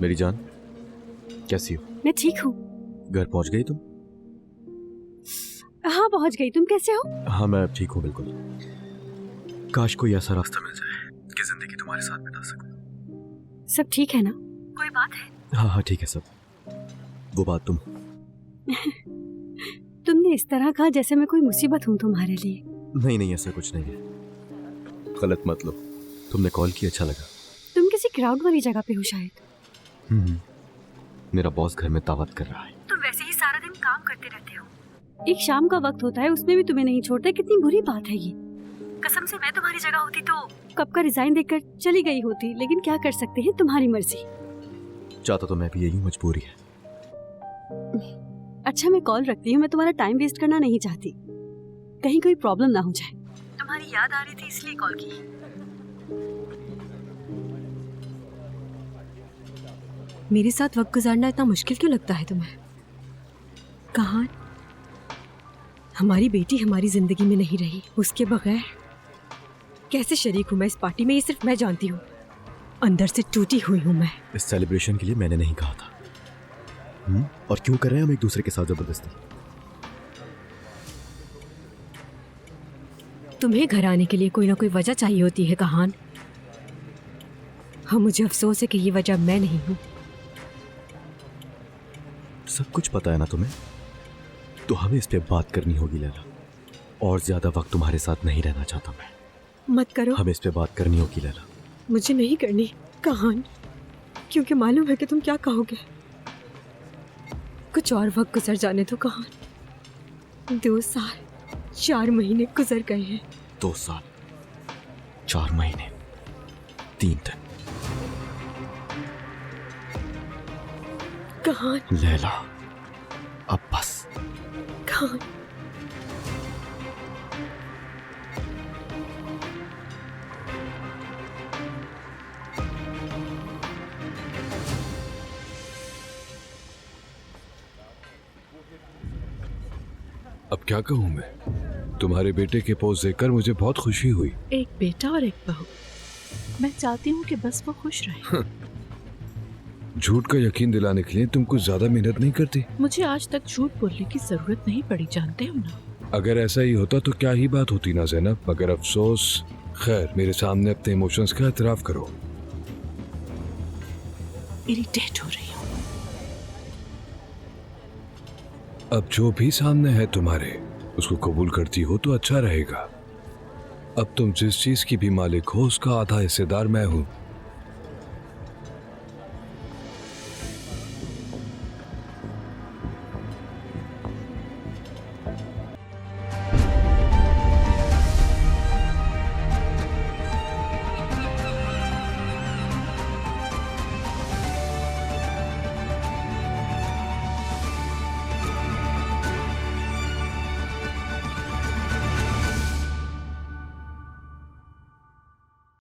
मेरी जान, कैसी हो? मैं ठीक हूँ। घर पहुंच गई तुम? हाँ पहुँच गई। तुम कैसे हो? हाँ मैं ठीक हूँ बिल्कुल। काश कोई ऐसा रास्ता मिल जाए कि जिंदगी तुम्हारे साथ बिता सकूं। सब ठीक है ना? कोई बात है? हाँ हाँ ठीक है सब। वो बात तुमने इस तरह कहा जैसे मैं कोई मुसीबत हूँ तुम्हारे लिए। नहीं नहीं ऐसा कुछ नहीं है, गलत मत लो। तुमने कॉल किया, अच्छा लगा। तुम किसी क्राउड वाली जगह पे हो शायद। मेरा बॉस घर में दावत कर रहा है। तुम वैसे ही सारा दिन काम करते रहते हो, एक शाम का वक्त होता है उसमें भी तुम्हें नहीं छोड़ते। कितनी बुरी बात है ये। कसम से मैं तुम्हारी जगह होती तो कब का रिजाइन देकर चली गई होती, लेकिन क्या कर सकते हैं, तुम्हारी मर्जी। चाहता तो मैं भी यही, मजबूरी है। अच्छा मैं कॉल रखती हूँ, मैं तुम्हारा टाइम वेस्ट करना नहीं चाहती, कहीं कोई प्रॉब्लम ना हो जाए। तुम्हारी याद आ रही थी इसलिए कॉल की। मेरे साथ वक्त गुजारना इतना मुश्किल क्यों लगता है तुम्हें? कहाँ हमारी बेटी हमारी जिंदगी में नहीं रही, उसके बगैर कैसे शरीक हूँ मैं इस पार्टी में, ये सिर्फ मैं जानती हूँ। अंदर से टूटी हुई हूँ मैं। इस सेलिब्रेशन के लिए मैंने नहीं कहा था। और क्यों कर रहे हैं हम एक दूसरे के साथ जबरदस्ती? तुम्हें घर आने के लिए कोई ना कोई वजह चाहिए होती है कहान। हाँ मुझे अफसोस है कि ये वजह मैं नहीं हूँ। सब कुछ पता है ना तुम्हें, तो हमें इस पे बात करनी होगी लैला। और ज्यादा वक्त तुम्हारे साथ नहीं रहना चाहता मैं। मत करो। हमें इस पे बात करनी होगी लैला। मुझे नहीं करनी कहान, क्योंकि मालूम है कि तुम क्या कहोगे। कुछ और वक्त गुजर जाने दो कहान। 2 साल 4 महीने गुजर गए हैं। 2 साल 4 महीने 3 दिन। कहान लैला अब बस। कहान अब क्या कहूँ मैं, तुम्हारे बेटे के पोज देखकर मुझे बहुत खुशी हुई। एक बेटा और एक बहू, मैं चाहती हूँ कि बस वो खुश रहे। झूठ का यकीन दिलाने के लिए तुम कुछ ज्यादा मेहनत नहीं करती। मुझे आज तक झूठ बोलने की जरूरत नहीं पड़ी, जानते हो ना। अगर ऐसा ही होता तो क्या ही बात होती ना ज़ैनब, मगर अफसोस। खैर मेरे सामने अपने इमोशंस का एतराफ करो। इरिटेट हो रही हूँ। अब जो भी सामने है तुम्हारे, उसको कबूल करती हो तो अच्छा रहेगा। अब तुम जिस चीज की भी मालिक हो उसका आधा हिस्सेदार मैं हूँ।